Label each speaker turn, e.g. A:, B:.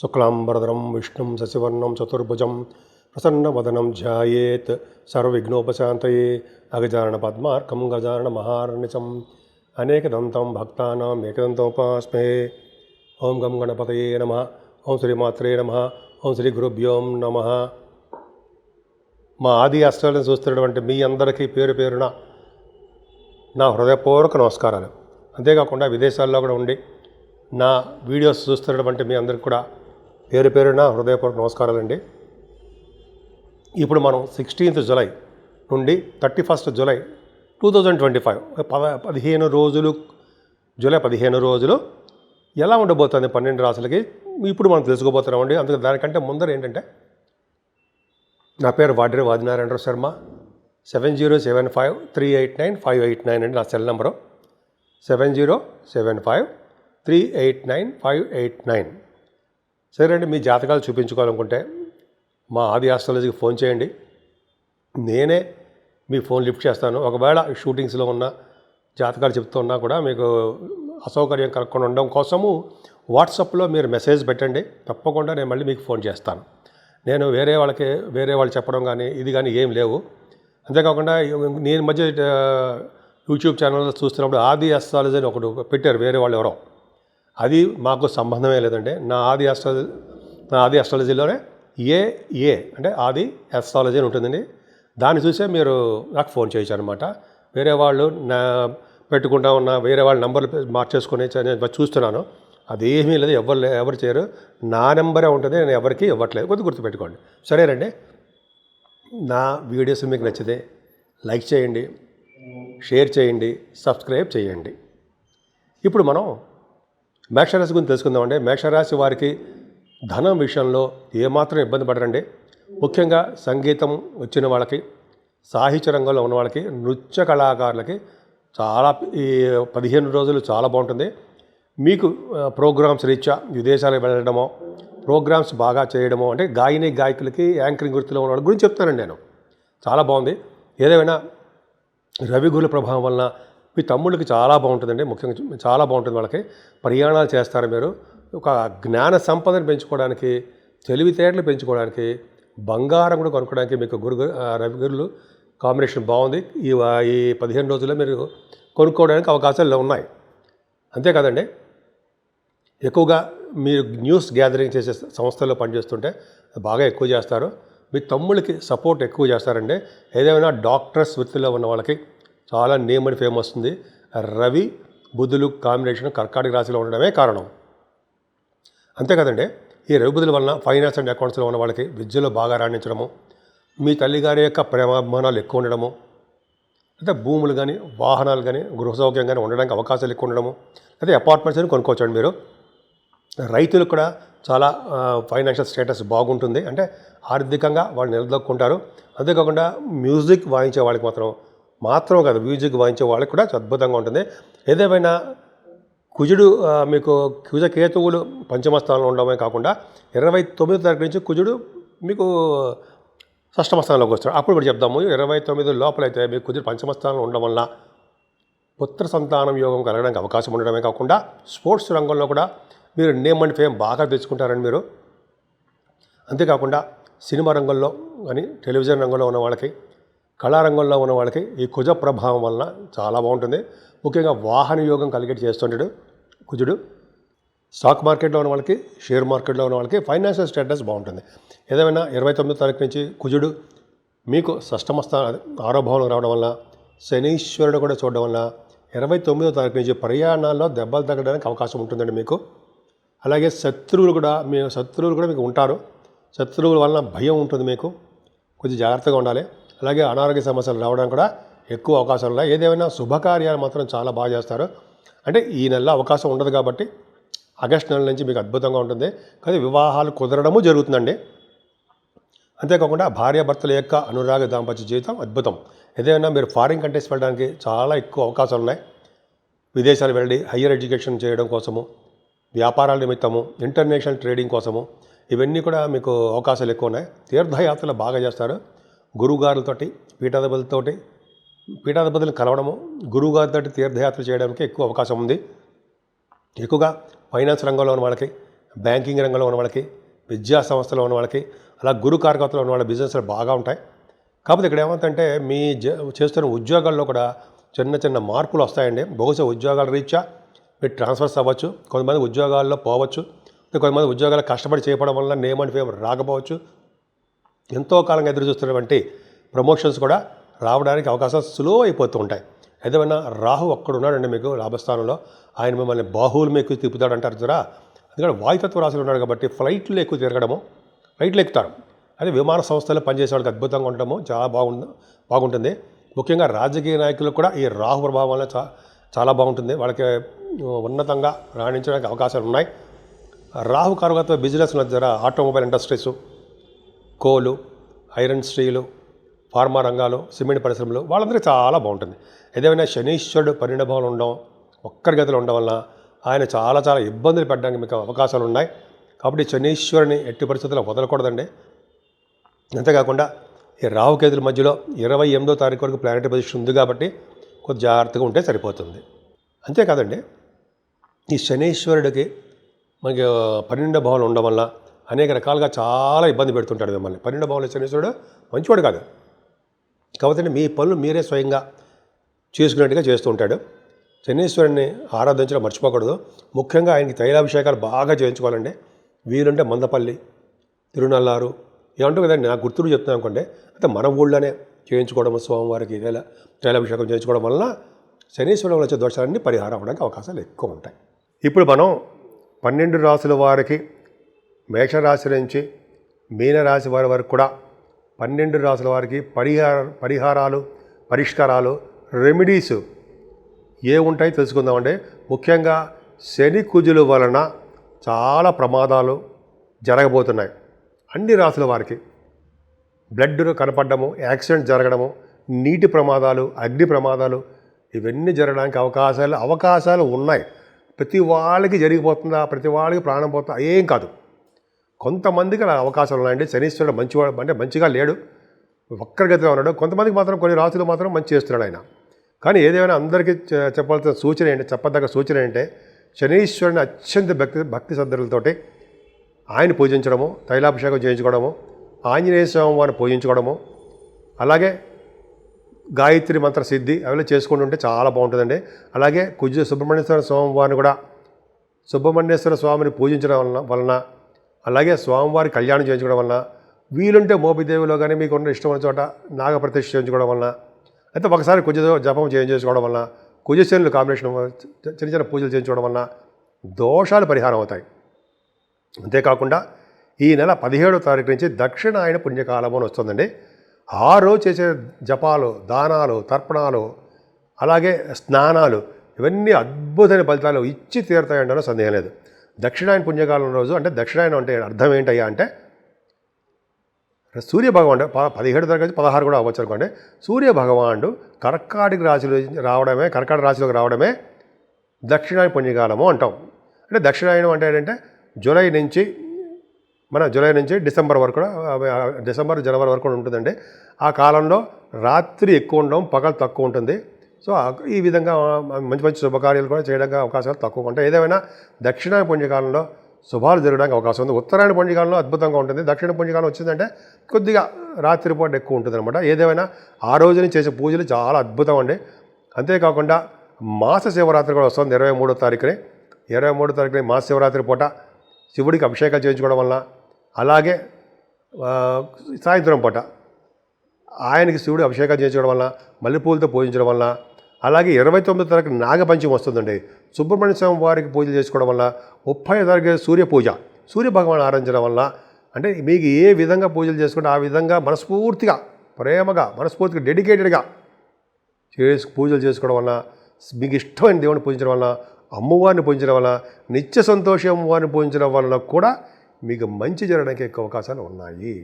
A: శుక్లాంబరధరం విష్ణుం శశివర్ణం చతుర్భుజం ప్రసన్నవదనం ధ్యాయేత్ సర్వవిఘ్నోపశాంతయే అగజానన పద్మార్కం గజానన మహార్నిశం అనేకదంతం భక్తానాం ఏకదంతోపాస్మే. ఓం గం గణపతయే నమః. ఓం శ్రీమాత్రే నమః. ఓం శ్రీ గురుభ్యోం నమః. మా ఆది అష్టాలను చూస్తున్నటువంటి మీ అందరికీ పేరు పేరున నా హృదయపూర్వక నమస్కారాలు. అంతేకాకుండా విదేశాల్లో కూడా ఉండి నా వీడియోస్ చూస్తున్నటువంటి మీ అందరికి కూడా పేరు పేరున హృదయపూర్వక నమస్కారాలండి. ఇప్పుడు మనం 16th జూలై నుండి 31st జూలై 2025 15 రోజులు, జూలై 15 రోజులు ఎలా ఉండబోతుంది 12 రాశులకి ఇప్పుడు మనం తెలుసుకోబోతున్నామండి. అందుకే దానికంటే ముందర ఏంటంటే, నా పేరు వాడ్రే ఆదినారాయణరావు శర్మ. 7075389589 అండి నా సెల్ నెంబరు. 7075389589. సరే అండి, మీ జాతకాలు చూపించుకోవాలనుకుంటే మా ఆది ఆస్ట్రాలజీకి ఫోన్ చేయండి. నేనే మీ ఫోన్ లిఫ్ట్ చేస్తాను. ఒకవేళ షూటింగ్స్లో ఉన్న జాతకాలు చెప్తున్నా కూడా మీకు అసౌకర్యం కలగకుండా ఉండడం కోసము వాట్సాప్లో మీరు మెసేజ్ పెట్టండి. తప్పకుండా నేను మళ్ళీ మీకు ఫోన్ చేస్తాను. నేను వేరే వాళ్ళు చెప్పడం కానీ ఇది కానీ ఏం లేవు. అంతేకాకుండా నేను మధ్య యూట్యూబ్ ఛానల్లో చూస్తున్నప్పుడు ఆది ఆస్ట్రాలజీ అని ఒకటి పెట్టారు వేరే వాళ్ళు ఎవరో. అది మాకు సంబంధమే లేదండి. నా ఆది ఆస్ట్రాలజీలోనే ఏ అంటే ఆది ఆస్ట్రాలజీ అని ఉంటుందండి. దాన్ని చూసే మీరు నాకు ఫోన్ చేయొచ్చు అనమాట. వేరే వాళ్ళు నా పెట్టుకుంటా ఉన్న వేరే వాళ్ళ నెంబర్లు మార్చేసుకుని నేను చూస్తున్నాను. అదేమీ లేదు, ఎవరు చేయరు. నా నెంబరే ఉంటుంది, నేను ఎవరికి ఇవ్వట్లేదు. కొద్దిగా గుర్తుపెట్టుకోండి. సరేనండి, నా వీడియోస్ మీకు నచ్చితే లైక్ చేయండి, షేర్ చేయండి, సబ్స్క్రైబ్ చేయండి. ఇప్పుడు మనం మేషరాశి గురించి తెలుసుకుందామండి. మేషరాశి వారికి ధనం విషయంలో ఏమాత్రం ఇబ్బంది పడరండి. ముఖ్యంగా సంగీతం వచ్చిన వాళ్ళకి, సాహిత్య రంగంలో ఉన్న వాళ్ళకి, నృత్య కళాకారులకి చాలా ఈ 15 రోజులు చాలా బాగుంటుంది. మీకు ప్రోగ్రామ్స్ రీత్యా విదేశాలకు వెళ్ళడమో, ప్రోగ్రామ్స్ బాగా చేయడమో, అంటే గాయకులకి యాంకరింగ్ వృత్తిలో ఉన్న వాళ్ళ గురించి చెప్తానండి నేను. చాలా బాగుంది. ఏదేమైనా రవి గురుల ప్రభావం వలన మీ తమ్ముళ్ళకి చాలా బాగుంటుందండి. ముఖ్యంగా చాలా బాగుంటుంది. వాళ్ళకి ప్రయాణాలు చేస్తారు. మీరు ఒక జ్ఞాన సంపదను పెంచుకోవడానికి, తెలివితేటలు పెంచుకోవడానికి, బంగారం కూడా కొనుక్కోవడానికి మీకు రవి గురులు కాంబినేషన్ బాగుంది. ఈ 15 రోజుల్లో మీరు కొనుక్కోవడానికి అవకాశాలు ఉన్నాయి. అంతేకాదండి, ఎక్కువగా మీరు న్యూస్ గ్యాదరింగ్ చేసే సంస్థల్లో పనిచేస్తుంటే బాగా ఎక్కువ చేస్తారు. మీ తమ్ముళ్ళకి సపోర్ట్ ఎక్కువ చేస్తారండి. ఏదేమైనా డాక్టర్స్ వృత్తిలో ఉన్న వాళ్ళకి చాలా నేమ్ అండ్ ఫేమ్ వస్తుంది. రవి బుధులు కాంబినేషన్ కర్కాటక రాశిలో ఉండడమే కారణం. అంతేకాదండి, ఈ రవి బుధుల వలన ఫైనాన్స్ అండ్ అకౌంట్స్లో ఉన్న వాళ్ళకి విద్యలో బాగా రాణించడము, మీ తల్లిగారి యొక్క ప్రేమాభిమానాలు ఎక్కువ ఉండడము, అంటే భూములు కానీ, వాహనాలు కానీ, గృహ సౌఖ్యం కానీ ఉండడానికి అవకాశాలు ఎక్కువ ఉండడము, అదే అపార్ట్మెంట్స్ అని కొనుక్కోవచ్చండి మీరు. రైతులకు కూడా చాలా ఫైనాన్షియల్ స్టేటస్ బాగుంటుంది. అంటే ఆర్థికంగా వాళ్ళు నిలదొక్కుంటారు. అంతేకాకుండా మ్యూజిక్ వాయించే వాళ్ళకి మాత్రం కాదు, మ్యూజిక్ వాయించే వాళ్ళకి కూడా అద్భుతంగా ఉంటుంది. ఏదేమైనా కుజుడు మీకు కుజకేతువులు పంచమ స్థానంలో ఉండడమే కాకుండా 29వ తారీఖు నుంచి కుజుడు మీకు షష్టమ స్థానంలోకి వస్తాడు. అప్పుడు ఇప్పుడు చెప్దాము. 29 లోపలైతే మీకు కుజుడు పంచమ స్థానంలో ఉండడం వల్ల పుత్ర సంతానం యోగం కలగడానికి అవకాశం ఉండడమే కాకుండా స్పోర్ట్స్ రంగంలో కూడా మీరు నేమ్ అండ్ ఫేమ్ బాగా తెచ్చుకుంటారండి మీరు. అంతేకాకుండా సినిమా రంగంలో కానీ, టెలివిజన్ రంగంలో ఉన్న వాళ్ళకి, కళారంగంలో ఉన్న వాళ్ళకి ఈ కుజ ప్రభావం వలన చాలా బాగుంటుంది. ముఖ్యంగా వాహన యోగం కలిగేటి చేస్తుంటాడు కుజుడు. స్టాక్ మార్కెట్లో ఉన్న వాళ్ళకి, షేర్ మార్కెట్లో ఉన్న వాళ్ళకి ఫైనాన్షియల్ స్టేటస్ బాగుంటుంది. ఏదేమైనా 29వ తారీఖు నుంచి కుజుడు మీకు షష్టమ ఆరో భావంలో రావడం వల్ల, శనీశ్వరుడు కూడా చూడడం వల్ల 29వ తారీఖు నుంచి ప్రయాణాల్లో దెబ్బలు తగ్గడానికి అవకాశం ఉంటుందండి మీకు. అలాగే శత్రువులు కూడా మీకు ఉంటారు. శత్రువుల వలన భయం ఉంటుంది మీకు. కొంచెం జాగ్రత్తగా ఉండాలి. అలాగే అనారోగ్య సమస్యలు రావడానికి కూడా ఎక్కువ అవకాశాలు ఉన్నాయి. ఏదేమైనా శుభకార్యాలు మాత్రం చాలా బాగా చేస్తారు. అంటే ఈ నెలలో అవకాశం ఉండదు కాబట్టి ఆగస్టు నెల నుంచి మీకు అద్భుతంగా ఉంటుంది. కానీ వివాహాలు కుదరడము జరుగుతుందండి. అంతేకాకుండా భార్యాభర్తల యొక్క అనురాగ దాంపత్య జీవితం అద్భుతం. ఏదైనా మీరు ఫారిన్ కంట్రీస్ వెళ్ళడానికి చాలా ఎక్కువ అవకాశాలు ఉన్నాయి. విదేశాలు వెళ్ళి హయ్యర్ ఎడ్యుకేషన్ చేయడం కోసము, వ్యాపారాల నిమిత్తము, ఇంటర్నేషనల్ ట్రేడింగ్ కోసము, ఇవన్నీ కూడా మీకు అవకాశాలు ఎక్కువ ఉన్నాయి. తీర్థయాత్రలు బాగా చేస్తారు. గురువుగారులతోటి, పీఠాధిపతులను కలవడము, గురువుగారితో తీర్థయాత్ర చేయడానికి ఎక్కువ అవకాశం ఉంది. ఎక్కువగా ఫైనాన్స్ రంగంలో ఉన్న వాళ్ళకి, బ్యాంకింగ్ రంగంలో ఉన్న వాళ్ళకి, విద్యా సంస్థలో ఉన్న వాళ్ళకి, అలా గురు కార్యకర్తలో ఉన్న వాళ్ళ బిజినెస్లు బాగా ఉంటాయి. కాకపోతే ఇక్కడ ఏమవుతుందంటే మీ చేస్తున్న ఉద్యోగాల్లో కూడా చిన్న చిన్న మార్పులు వస్తాయండి. బహుశా ఉద్యోగాల రీత్యా మీరు ట్రాన్స్ఫర్స్ అవ్వచ్చు, కొంతమంది ఉద్యోగాల్లో పోవచ్చు, కొంతమంది ఉద్యోగాలు కష్టపడి చేయడం వల్ల నేమ్ అండ్ ఫేమ్ రాకపోవచ్చు. ఎంతో కాలంగా ఎదురు చూస్తున్నటువంటి ప్రమోషన్స్ కూడా రావడానికి అవకాశాలు స్లో అయిపోతూ ఉంటాయి. ఏదేమైనా రాహు అక్కడ ఉన్నాడండి మీకు లాభస్థానంలో. ఆయన మిమ్మల్ని బాహువులు ఎక్కువ తిప్పుతాడు అంటారు కదా. అందుకని వాయుతత్వ రాశులు ఉన్నాడు కాబట్టి ఫ్లైట్లు ఎక్కువ తిరగడము, ఫ్లైట్లు ఎక్కుతారు. అదే విమాన సంస్థల్లో పనిచేసే వాళ్ళకి అద్భుతంగా ఉండటము చాలా బాగుంటుంది. ముఖ్యంగా రాజకీయ నాయకులకు కూడా ఈ రాహు ప్రభావం వల్ల చాలా బాగుంటుంది. వాళ్ళకి ఉన్నతంగా రాణించడానికి అవకాశాలు ఉన్నాయి. రాహు కారకత్వ బిజినెస్ ద్వారా ఆటోమొబైల్ ఇండస్ట్రీసు, కోలు, ఐరన్ స్టీలు, ఫార్మా రంగాలు, సిమెంట్ పరిశ్రమలు వాళ్ళందరికీ చాలా బాగుంటుంది. ఏదేమైనా శనీశ్వరుడు పరిణభావం ఉండడం, ఒక్కరి గదిలో ఉండడం వల్ల ఆయన చాలా చాలా ఇబ్బందులు పెట్టడానికి మీకు అవకాశాలు ఉన్నాయి. కాబట్టి శనీశ్వరుని ఎట్టి పరిస్థితుల్లో వదలకూడదండి. అంతేకాకుండా ఈ రాహుకేతుల మధ్యలో 28వ తారీఖు వరకు ప్లానెటరీ పొజిషన్ ఉంది కాబట్టి కొద్ది జాగ్రత్తగా ఉంటే సరిపోతుంది. అంతేకాదండి, ఈ శనీశ్వరుడికి మనకి 12వ భావంలో ఉండడం వల్ల అనేక రకాలుగా చాలా ఇబ్బంది పెడుతుంటాడు మిమ్మల్ని. 12వ భావంలో శనీశ్వరుడు మంచివాడు కాదు. కాబట్టి మీ పనులు మీరే స్వయంగా చేసుకున్నట్టుగా చేస్తూ ఉంటాడు. శనీశ్వరుని ఆరాధించడం మర్చిపోకూడదు. ముఖ్యంగా ఆయనకి తైలాభిషేకాలు బాగా చేయించుకోవాలండి. వీలుంటే మందపల్లి, తిరునల్లారు ఏమంటారు కదండి, నాకు గుర్తులు చెప్తున్నాను అనుకోండి. అయితే మన ఊళ్ళోనే చేయించుకోవడం, స్వామివారికి తైలాభిషేకం చేయించుకోవడం వలన శనీశ్వరుడు వచ్చే దోషాలన్నీ పరిహారం అవ్వడానికి అవకాశాలు ఎక్కువ ఉంటాయి. ఇప్పుడు మనం 12 రాశుల వారికి, మేషరాశి నుంచి మీనరాశి వారి వరకు కూడా 12 రాశుల వారికి పరిహారాలు, పరిష్కారాలు, రెమెడీస్ ఉంటాయి తెలుసుకుందామండి. ముఖ్యంగా శని కుజుల వలన చాలా ప్రమాదాలు జరగబోతున్నాయి. అన్ని రాశుల వారికి బ్లడ్ కనపడము, యాక్సిడెంట్ జరగడము, నీటి ప్రమాదాలు, అగ్ని ప్రమాదాలు ఇవన్నీ జరగడానికి అవకాశాలు ఉన్నాయి. ప్రతి వాళ్ళకి జరిగిపోతుందా, ప్రతి వాళ్ళకి ప్రాణం పోతుందా, ఏం కాదు. కొంతమందికి అలా అవకాశాలు ఉన్నాయండి. శనీశ్వరుడు మంచివాడు అంటే మంచిగా లేడు, వక్రగతిలో ఉన్నాడు. కొంతమందికి మాత్రం కొన్ని రాశులు మాత్రం మంచి చేస్తున్నాడు ఆయన. కానీ ఏదేమైనా అందరికీ చెప్పాల్సిన సూచన చెప్పదగ్గ సూచన ఏంటంటే శనీశ్వరుని అత్యంత భక్తి శ్రద్ధలతోటి ఆయన పూజించడము, తైలాభిషేకం చేయించుకోవడము, ఆంజనేయ స్వామి వారిని పూజించుకోవడము, అలాగే గాయత్రి మంత్ర సిద్ధి అవి చేసుకుంటుంటే చాలా బాగుంటుందండి. అలాగే సుబ్రహ్మణ్యేశ్వర స్వామి వారిని కూడా సుబ్రహ్మణ్యేశ్వర స్వామిని పూజించడం వలన, అలాగే స్వామివారి కళ్యాణం చేయించుకోవడం వలన, వీలుంటే మోపిదేవిలో కానీ మీకున్న ఇష్టమైన చోట నాగప్రతిష్ఠ చేయించుకోవడం వలన, అయితే ఒకసారి జపం చేయించుకోవడం వలన, కుజశనులు కాంబినేషన్ చిన్న చిన్న పూజలు చేయించుకోవడం వలన దోషాలు పరిహారం అవుతాయి. అంతేకాకుండా ఈ నెల 17వ తారీఖు నుంచి దక్షిణాయన పుణ్యకాలం అని వస్తుందండి. ఆ రోజు చేసే జపాలు, దానాలు, తర్పణాలు, అలాగే స్నానాలు ఇవన్నీ అద్భుతమైన ఫలితాలు ఇచ్చి తీరుతాయంటే సందేహం లేదు. దక్షిణాయన పుణ్యకాలం రోజు అంటే దక్షిణాయనం అంటే అర్థం ఏంటయ్యా అంటే సూర్యభగవానుడు 17 తారీఖు 16 కూడా అవ్వచ్చు అనుకోండి. సూర్యభగవానుడు కర్కాటక రాశిలోకి రావడమే దక్షిణాయన పుణ్యకాలము అంటాం. అంటే దక్షిణాయనం అంటే ఏంటంటే జూలై నుంచి డిసెంబర్ వరకు కూడా, డిసెంబర్ జనవరి వరకు ఉంటుందండి. ఆ కాలంలో రాత్రి ఎక్కువ ఉండడం, పగలు తక్కువ ఉంటుంది. సో ఈ విధంగా మంచి మంచి శుభకార్యాలు కూడా చేయడానికి అవకాశాలు తక్కువ ఉంటాయి. ఏదేమైనా దక్షిణాయన పుణ్యకాలంలో శుభాలు జరగడానికి అవకాశం ఉంది. ఉత్తరాయణ పుణ్యకాలంలో అద్భుతంగా ఉంటుంది. దక్షిణ పుణ్యకాలం వచ్చిందంటే కొద్దిగా రాత్రిపూట ఎక్కువ ఉంటుంది అనమాట. ఏదేమైనా ఆ రోజుని చేసే పూజలు చాలా అద్భుతం అండి. అంతేకాకుండా మాస శివరాత్రి కూడా వస్తుంది 23వ తారీఖుని మాస శివరాత్రి పూట శివుడికి అభిషేకాలు చేయించుకోవడం వల్ల, అలాగే సాయంత్రం పూట ఆయనకి శివుడు అభిషేకాలు చేయించుకోవడం వల్ల, మల్లెపూలతో పూజించడం వల్ల, అలాగే 29వ తారీఖు నాగపంచమి వస్తుందండి. సుబ్రహ్మణ్య స్వామి వారికి పూజలు చేసుకోవడం వల్ల, 30వ తారీఖు సూర్య పూజ, సూర్యభగవాన్ ఆరాధించడం వల్ల, అంటే మీకు ఏ విధంగా పూజలు చేసుకుంటే ఆ విధంగా మనస్ఫూర్తిగా డెడికేటెడ్గా పూజలు చేసుకోవడం వల్ల, మీకు ఇష్టమైన దేవుడిని పూజించడం వల్ల, అమ్మవారిని పూజించడం వల్ల, నిత్య సంతోషం అమ్మవారిని పూజించడం వల్ల కూడా మీకు మంచి జరగడానికి ఎక్కువ అవకాశాలు ఉన్నాయి.